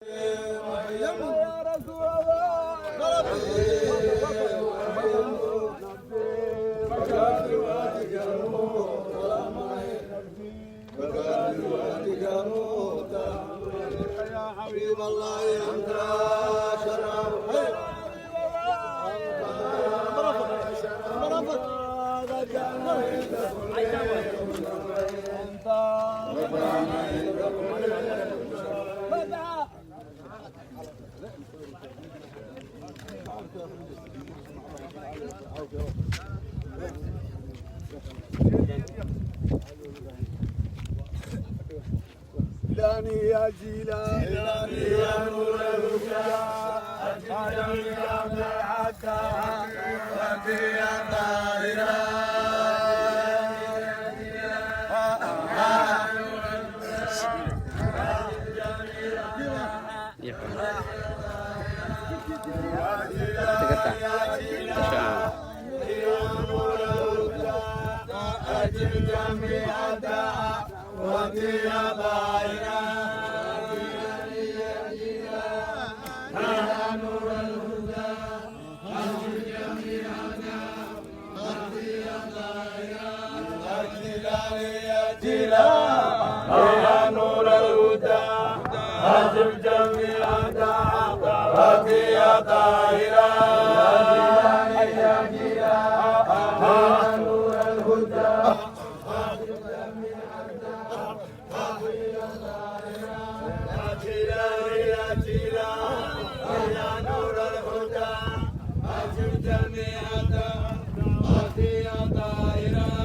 يا رسول الله يا حبيب الله أنت شرف جيلاني يا جيلاني يا نور الهدى أجل الجامع حتى وفي طاهرة أجل الجامع وفي طاهرة يا نور الهدى أجب جميع دعاء وفي طاهرة يا نور الهدى أجب جميع دعاء وفي طاهرة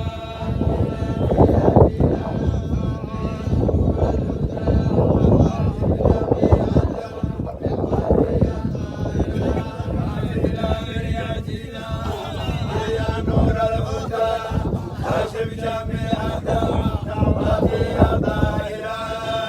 يا نور الهدى أجب جميع دعاء وفي طاهرة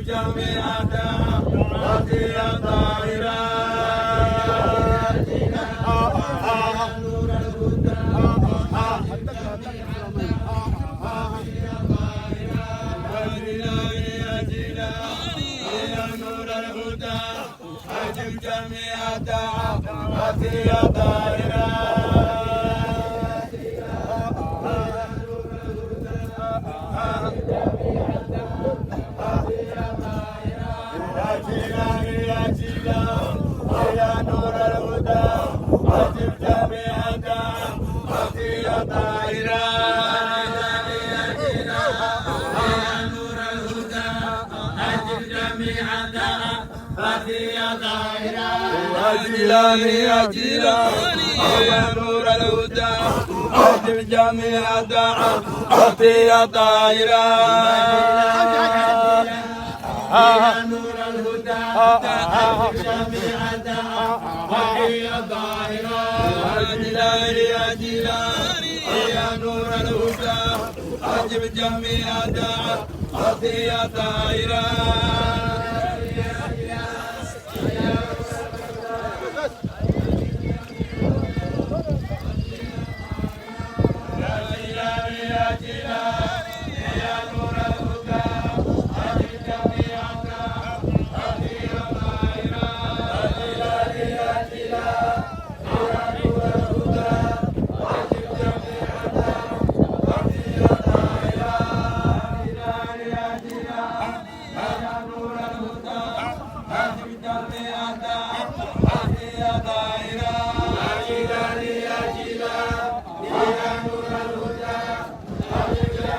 جميع دعاء وفي طاهرة يا نور الهدى أجب جميع دعاء وفي طاهرة يا نور الهدى أجب جميع دعاء وفي طاهرة يا جيلاني يا نور الهدى أجب جميع دعاء وفي طاهرة يا نور الهدى أجب جميع دعاء وفي طاهرة يا جيلاني يا نور الهدى أجب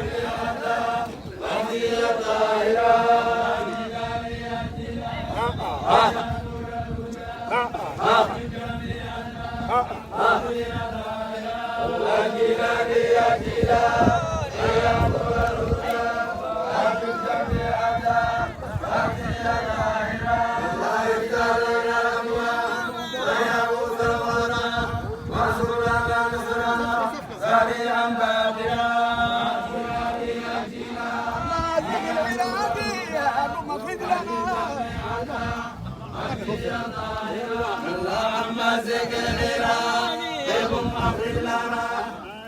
جميع دعاء وفي طاهرة اللهم زكرنا ابن اغفر لنا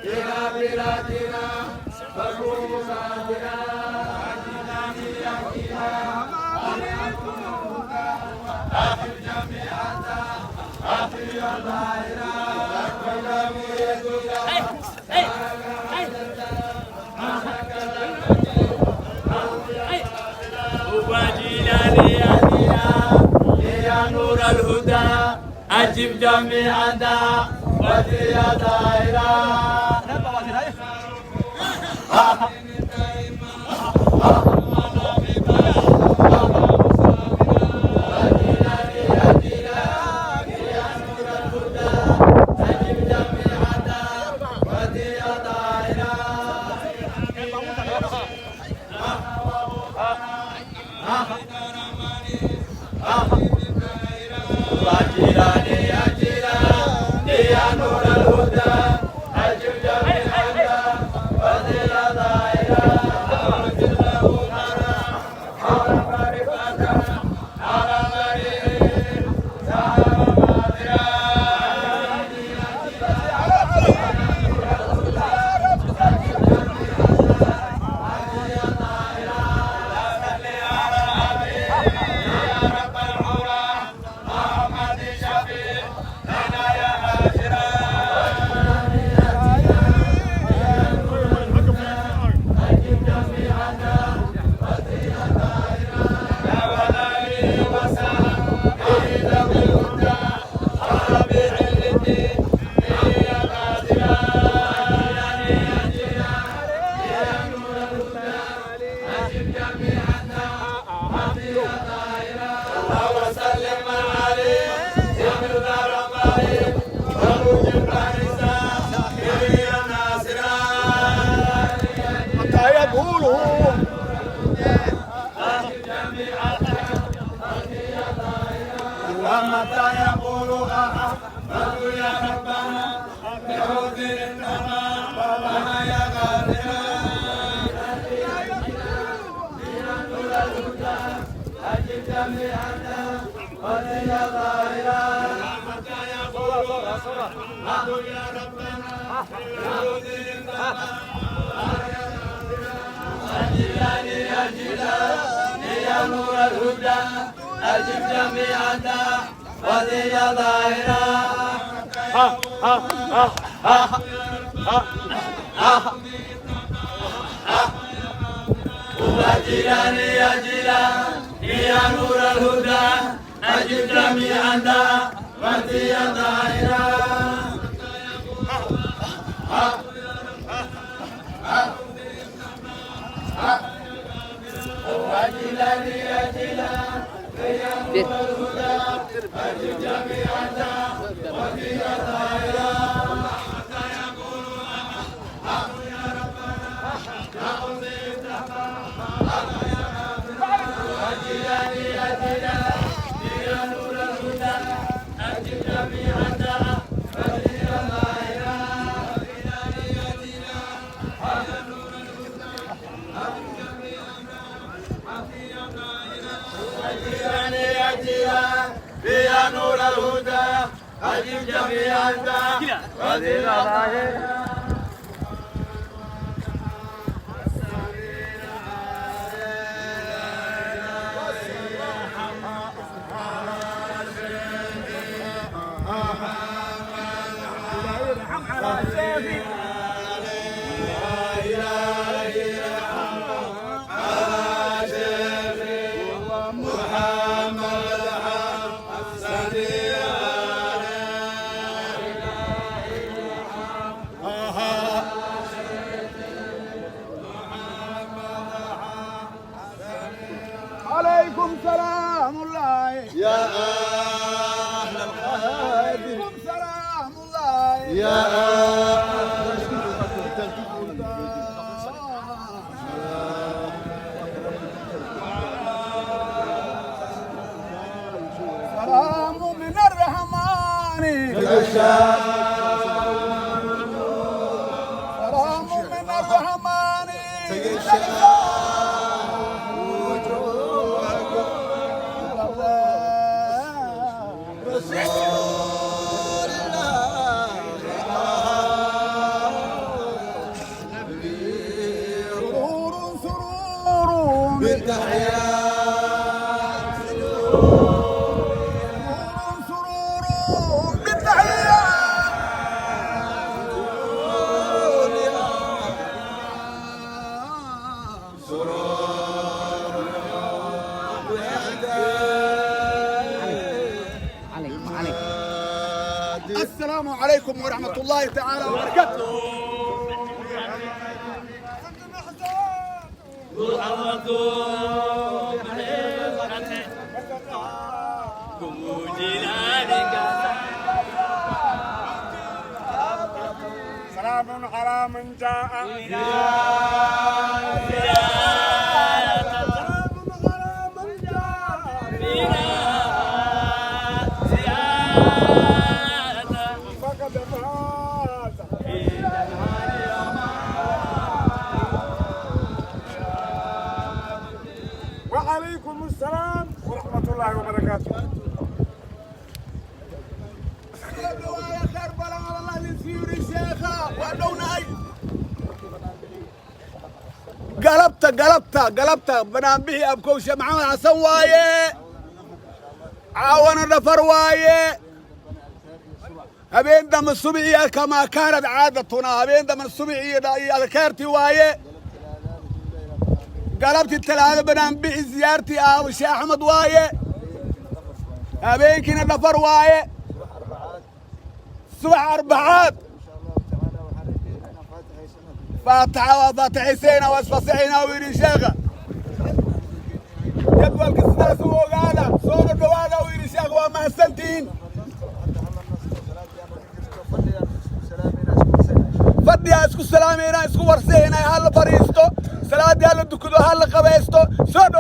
الى بلادنا فكن مساعدنا عجلنا بيدنا اخر جميعنا اخر الظاهره يا نور الهدى أجب جميعنا وزي دائرة يا نور الهدى أجب جميعنا وزي دائرة أرسل له لنا حول معرفتنا على مريم سهر ماضية ومتى يقول أحمد يا ربنا بعذر النمى وما يغفر أجب جميعنا وزي ظاهرا متى يقول أحمد يا ربنا بعذر النمى أجلاني أجلاني يا نور الهدى أجب جميعنا وزي ظاهرا وجيراني يا جيراني يا نور الهدى أجب جميعنا وزي ظاهرا وجيراني يا جيراني يا نور الهدى أجب جميعنا وزي ظاهرا يا نور الهدى أجب جميعنا وزي ظاهرا عليكم سلام الله يا أهل القادر عليكم سلام الله يا سلام من الرحمن سلام من الرحمن رسول الله سرور سرور بالتحيات سرور بالتحيات السلام عليكم ورحمة الله تعالى وبركاته. سلام على من جاء فقد فاز. وعليكم السلام ورحمة الله وبركاته. قلبت بنام أبكوش محمد حسن وايه عاون النفر وايه هبين دم الصبعية كما كانت عادتنا هبين دم الصبعية ذكرتي وايه قلبت الثلاثة بنام زيارتي الشيخ أحمد وايه هبين كنا النفر وايه صبح أربعات فاتحة سينا واسفسحينا ويري شيخة جدول كسنا سوق هذا سوق الدواء ويري شيخة وما السنتين فدي اسكو سلامينا اسكو ورسينا هل بريستو سلادي هل دكدو هل قبيستو سودو